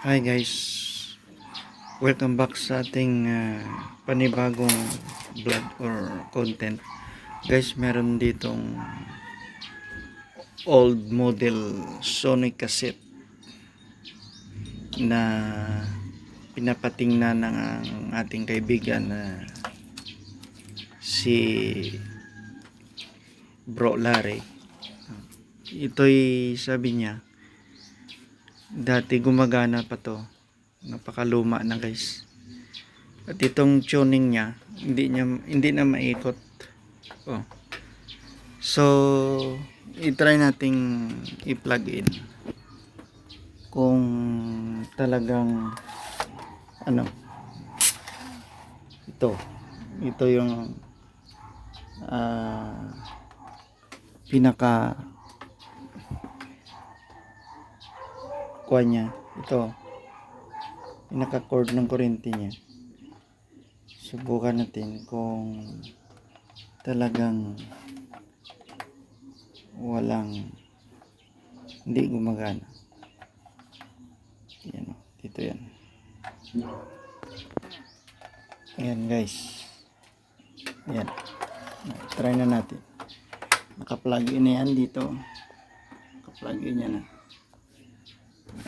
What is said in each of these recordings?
Hi guys, welcome back sa ating panibagong vlog or content. Guys, meron ditong old model Sony cassette na pinapatingnan ng ating kaibigan na si Bro Larry. Ito'y sabi niya, dati gumagana pa to, napakaluma na guys. At itong tuning niya, hindi na maikot. Oh. So, i-try nating i-plug in. Kung talagang ito yung pinaka kuha niya. Ito, pinaka cord ng kuryente niya. Subukan natin kung talagang hindi gumagana. Yan o, dito yan. Ayan guys. Ayan. Try na natin. Naka-plug in na yan dito. Naka-plug in yan na.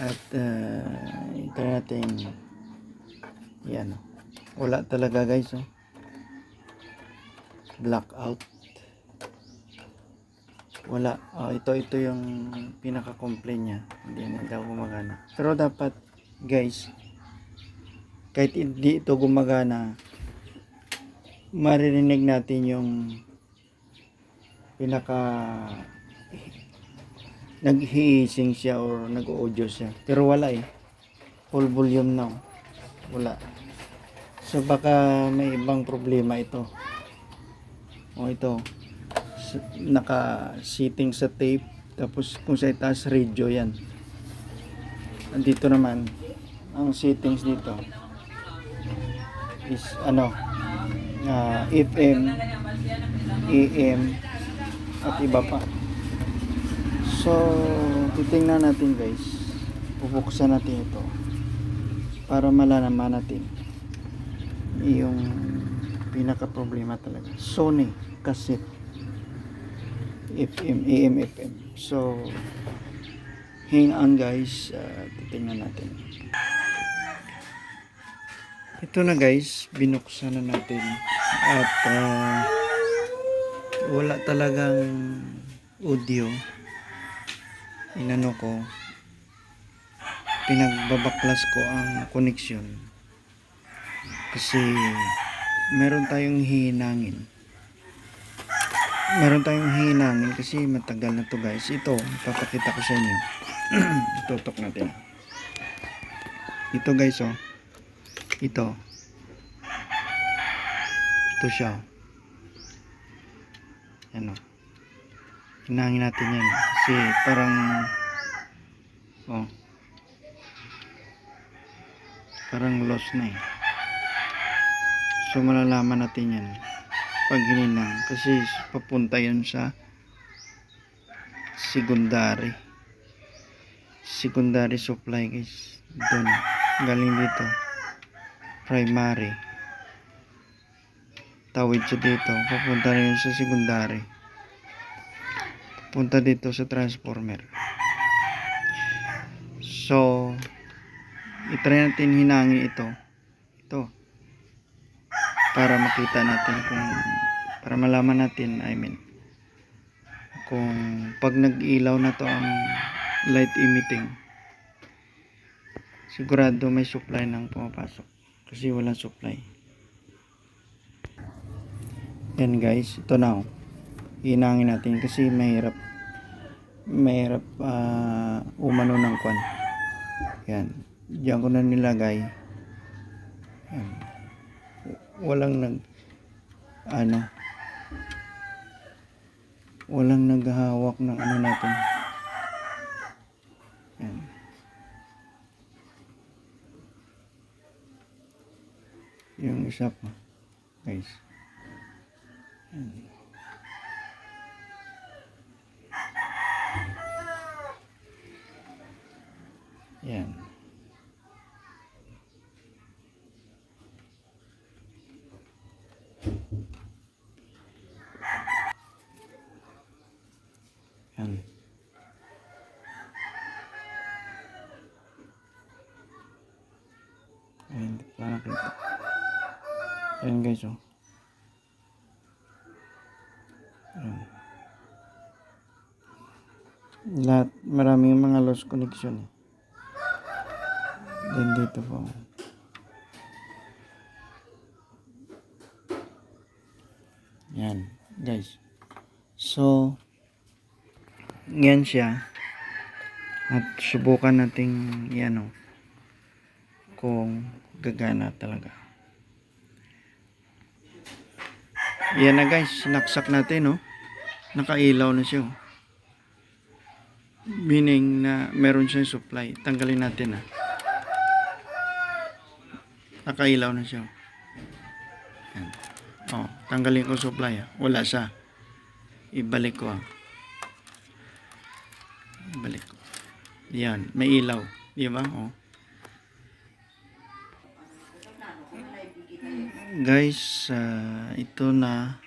At try natin. Yan o. Wala talaga guys oh. Blackout. Wala. Ito yung pinaka-complaint niya. Hindi na daw gumagana. Pero dapat guys, kahit hindi ito gumagana, maririnig natin yung nag-heasing siya or nag-audio siya. Pero wala eh. Full volume na. Wala. So baka may ibang problema ito. Ito. Naka-sitting sa tape. Tapos kung sa itaas radio yan. Andito naman ang settings dito is FM, AM at iba pa. So titingnan natin guys. Bubuksan natin ito para malaman natin yung pinaka problema talaga. Sony cassette FM, AM, FM. So hang on guys, titingnan natin. Ito na guys, binuksan na natin at wala talagang audio. Inano ko, pinagbabaklas ko ang connection kasi meron tayong hihinangin kasi matagal na to guys. Ito, papakita ko sa inyo. Tutok natin ito guys oh. Ito siya. Ano, hinangin natin yan kasi parang lost na eh. So malalaman natin yan pag hininang kasi papunta yan sa secondary supply guys. Doon galing dito primary, tawid siya dito, papunta rin sa secondary, punta dito sa transformer. So itry natin hinangin ito para makita natin para malaman natin, kung pag nag-ilaw na to ang light emitting, sigurado may supply nang pumapasok kasi walang supply. Yan guys, ito na hinangin natin kasi mahirap umano ng kwan. Yan, diyan ko na nilagay. Yan. Walang naghahawak ng natin. Yan. Yung isa pa guys. Yan. Ayan guys, oh. Ayan. Lahat, maraming mga lost connection eh. Then dito po. Yan, guys. So, yan siya. At subukan nating yan o. Kung gagana talaga. Yan na guys, sinaksak natin no. Nakailaw na siya. Meaning na meron siyang supply. Tanggalin natin Nakailaw na siya. Yan. Oh, tanggalin ko supply Wala siya. Ibalik ko Ibalik ko. Yan, may ilaw. Di ba? Oh. Guys, ito na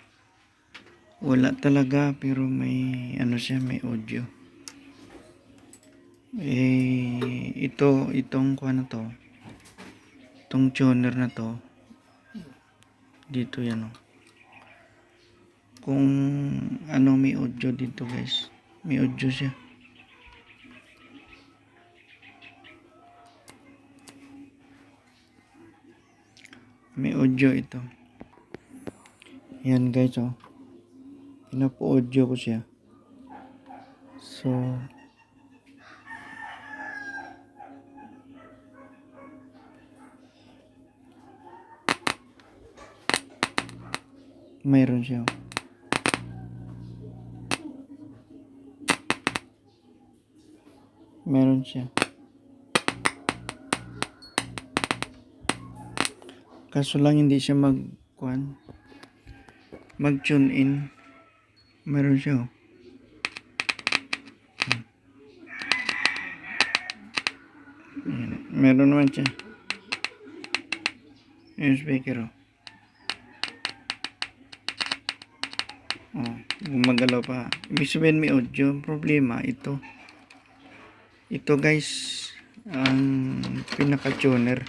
wala talaga pero may siya, may audio. Itong kuha na to. Itong tuner na to. Dito yan Kung may audio dito guys. May audio siya. May audio ito. Yan guys Pinapo-audio ko siya. So, mayroon siya. Meron siya. Kaso lang hindi siya mag-tune in. Meron siya. Meron naman siya. Yung speaker gumagalaw pa. Ibig sabihin may audio. Problema ito guys, ang pinaka-tuner.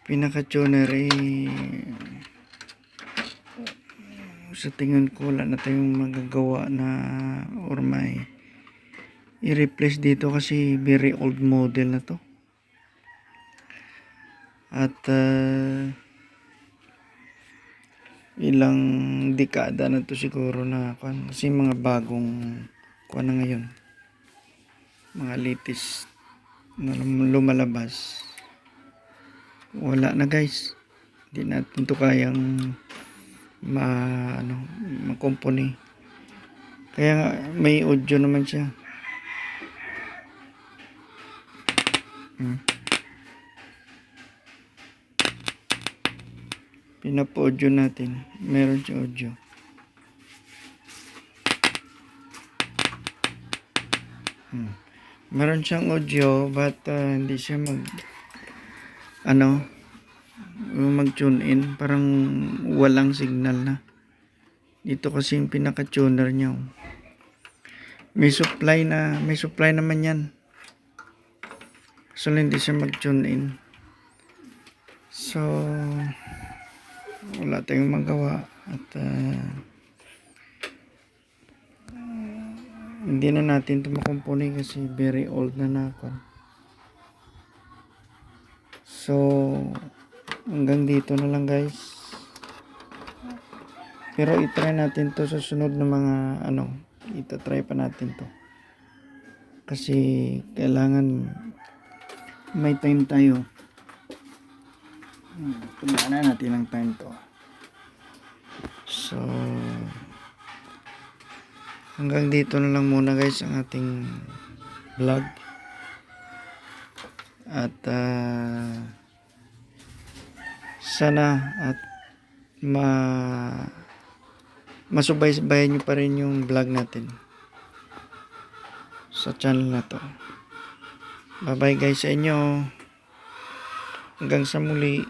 Pinaka-tuner sa tingin ko wala na tayong magagawa na or may i-replace dito kasi very old model na to. At ilang dekada na to siguro na kasi mga bagong na ngayon, mga latest na lumalabas wala na guys. Hindi natin to kayang ma-company. Kaya may audio naman siya. Pinapo-audio natin. Meron siya audio. Meron siyang audio but hindi siya mag-tune in. Parang walang signal na. Dito kasi yung pinaka-tuner niya. May supply naman yan. So hindi siya mag-tune in. So wala tayong magawa at hindi na natin ito makumpuni kasi very old na ako. So hanggang dito na lang guys, pero itry natin to sa sunod na mga itatry pa natin to kasi kailangan may time tayo. Tumaan natin ang time to. So hanggang dito na lang muna guys ang ating vlog. At sana at masubay-subayan nyo pa rin yung vlog natin sa channel na to. Bye bye guys sa inyo. Hanggang sa muli.